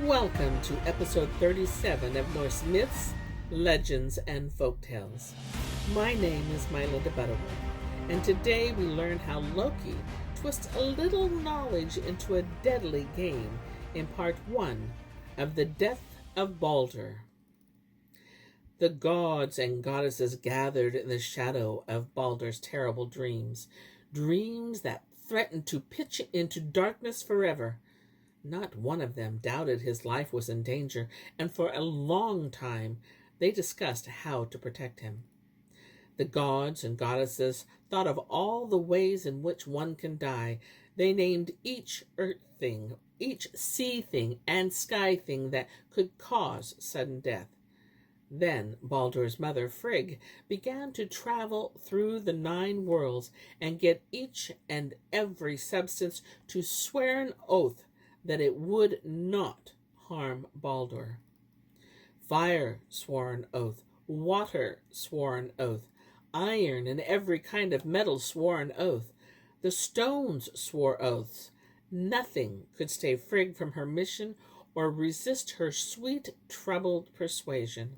Welcome to episode 37 of Norse Myths, Legends, and Folktales. My name is MyLinda, Butterworth, and today we learn how Loki twists a little knowledge into a deadly game in part 1 of The Death of Balder. The gods and goddesses gathered in the shadow of Balder's terrible dreams that threatened to pitch into darkness forever. Not one of them doubted his life was in danger, and for a long time they discussed how to protect him. The gods and goddesses thought of all the ways in which one can die. They named each earth thing, each sea thing, and sky thing that could cause sudden death. Then Balder's mother, Frigg, began to travel through the 9 worlds and get each and every substance to swear an oath that it would not harm Balder. Fire swore an oath, water swore an oath, iron and every kind of metal swore an oath. The stones swore oaths. Nothing could stay Frigg from her mission or resist her sweet, troubled persuasion.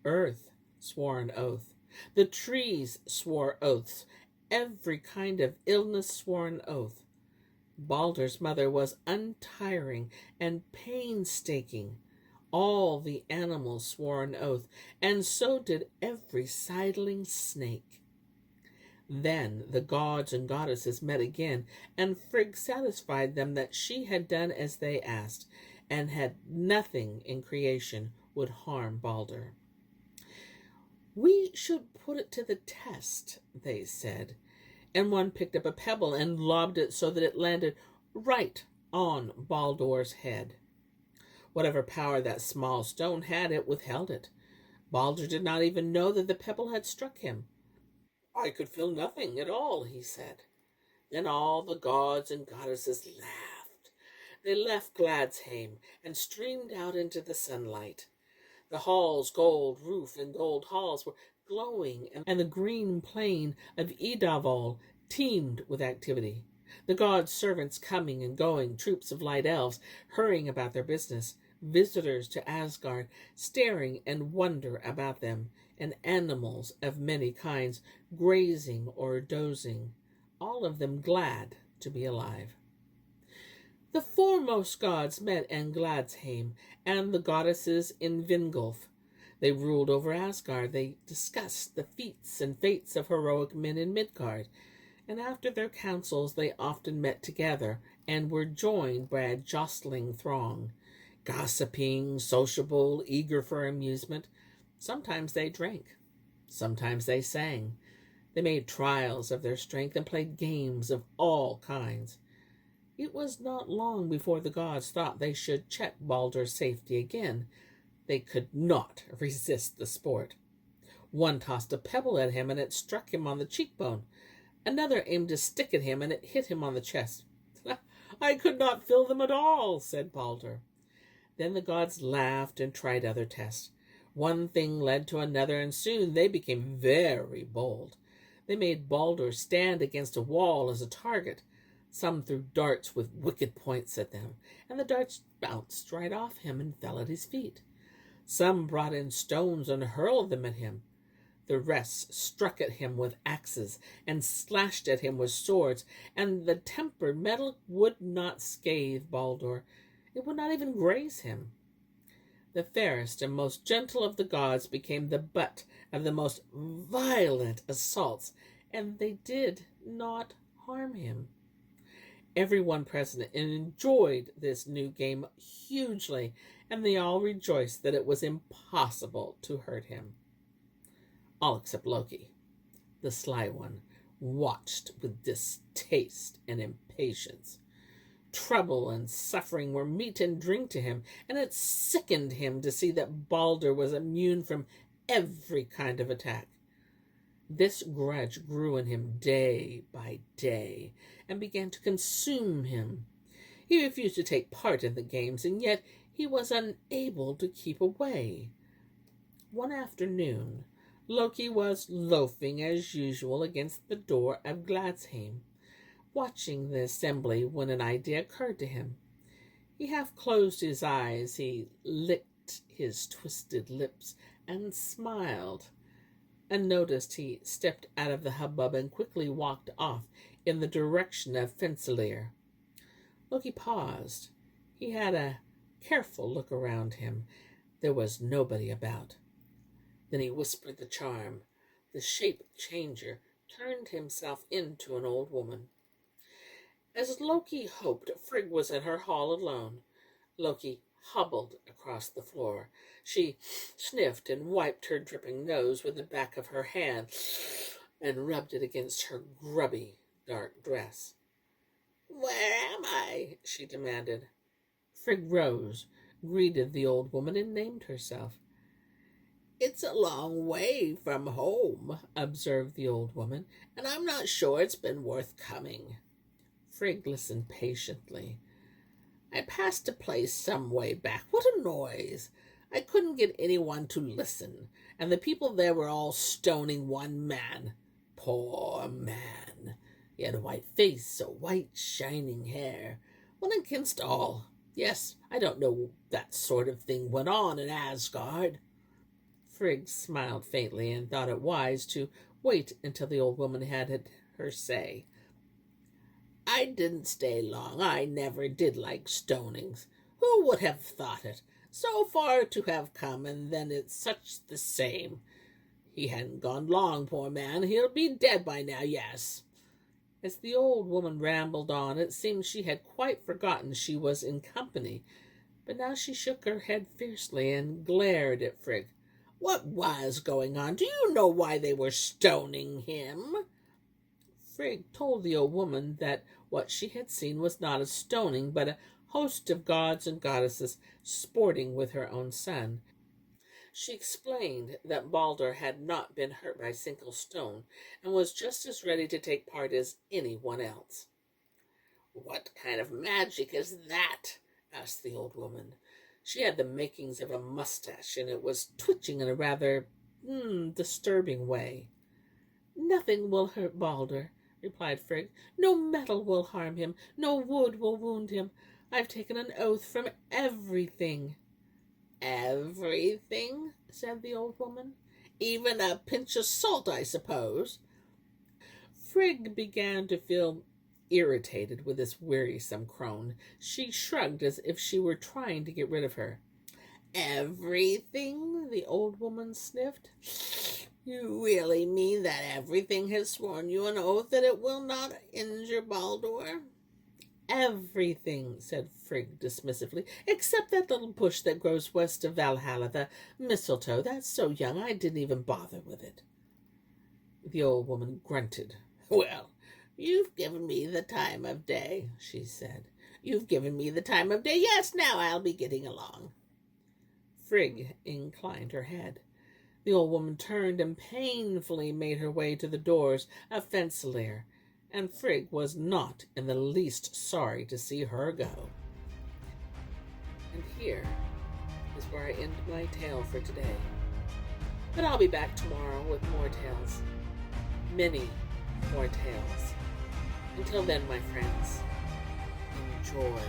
Earth swore an oath. The trees swore oaths. Every kind of illness swore an oath. Balder's mother was untiring and painstaking. All the animals swore an oath, and so did every sidling snake. Then the gods and goddesses met again, and Frigg satisfied them that she had done as they asked, and had nothing in creation would harm Balder. "We should put it to the test," they said. And one picked up a pebble and lobbed it so that it landed right on Baldur's head. Whatever power that small stone had, it withheld it. Baldur did not even know that the pebble had struck him. "I could feel nothing at all," he said. Then all the gods and goddesses laughed. They left Gladsheim and streamed out into the sunlight. The hall's gold roof and gold halls were glowing, and the green plain of Idavol teemed with activity. The gods' servants coming and going, troops of light elves hurrying about their business, visitors to Asgard staring in wonder about them, and animals of many kinds grazing or dozing, all of them glad to be alive. The foremost gods met in Gladsheim, and the goddesses in Vingolf. They ruled over Asgard. They discussed the feats and fates of heroic men in Midgard, and after their councils they often met together and were joined by a jostling throng, gossiping, sociable, eager for amusement. Sometimes they drank, sometimes they sang. They made trials of their strength and played games of all kinds. It was not long before the gods thought they should check Balder's safety again. They could not resist the sport. One tossed a pebble at him, and it struck him on the cheekbone. Another aimed a stick at him, and it hit him on the chest. "I could not feel them at all," said Balder. Then the gods laughed and tried other tests. One thing led to another, and soon they became very bold. They made Balder stand against a wall as a target. Some threw darts with wicked points at them, and the darts bounced right off him and fell at his feet. Some brought in stones and hurled them at him. The rest struck at him with axes and slashed at him with swords, and the tempered metal would not scathe Baldur. It would not even graze him. The fairest and most gentle of the gods became the butt of the most violent assaults, and they did not harm him. Everyone present enjoyed this new game hugely, and they all rejoiced that it was impossible to hurt him. All except Loki. The sly one watched with distaste and impatience. Trouble and suffering were meat and drink to him, and it sickened him to see that Balder was immune from every kind of attack. This grudge grew in him day by day and began to consume him. He refused to take part in the games, and yet he was unable to keep away. One afternoon, Loki was loafing as usual against the door of Gladsheim, watching the assembly when an idea occurred to him. He half closed his eyes, he licked his twisted lips, and smiled, unnoticed. He stepped out of the hubbub and quickly walked off in the direction of Fensalir. Loki paused. He had a careful look around him. There was nobody about. Then he whispered the charm. The shape changer turned himself into an old woman. As Loki hoped, Frigg was in her hall alone. Loki hobbled across the floor. She sniffed and wiped her dripping nose with the back of her hand and rubbed it against her grubby, dark dress. "Where am I?" she demanded. Frigg rose, greeted the old woman, and named herself. "It's a long way from home," observed the old woman, "and I'm not sure it's been worth coming." Frigg listened patiently. "I passed a place some way back. What a noise! I couldn't get anyone to listen, and the people there were all stoning one man. Poor man! He had a white face, a white shining hair. One against all. Yes, I don't know that sort of thing went on in Asgard." Frigg smiled faintly and thought it wise to wait until the old woman had her say. "I didn't stay long. I never did like stonings. Who would have thought it? So far to have come, and then it's such the same. He hadn't gone long, poor man. He'll be dead by now, yes." As the old woman rambled on, it seemed she had quite forgotten she was in company, but now she shook her head fiercely and glared at Frigg. "What was going on? Do you know why they were stoning him?" Frigg told the old woman that what she had seen was not a stoning, but a host of gods and goddesses sporting with her own son. She explained that Balder had not been hurt by a single stone, and was just as ready to take part as anyone else. "What kind of magic is that?" asked the old woman. She had the makings of a mustache, and it was twitching in a rather disturbing way. "Nothing will hurt Balder," replied Frigg. "No metal will harm him. No wood will wound him. I've taken an oath from everything." "Everything?" said the old woman. "Even a pinch of salt, I suppose?" Frigg began to feel irritated with this wearisome crone. She shrugged as if she were trying to get rid of her. "Everything?" the old woman sniffed. "You really mean that everything has sworn you an oath that it will not injure Baldur?" "Everything," said Frigg dismissively, "except that little bush that grows west of Valhalla, the mistletoe. That's so young I didn't even bother with it." The old woman grunted. "Well, you've given me the time of day," she said. "You've given me the time of day. Yes, now I'll be getting along." Frigg inclined her head. The old woman turned and painfully made her way to the doors of Fensalir, and Frigg was not in the least sorry to see her go. And here is where I end my tale for today. But I'll be back tomorrow with more tales. Many more tales. Until then, my friends, enjoy.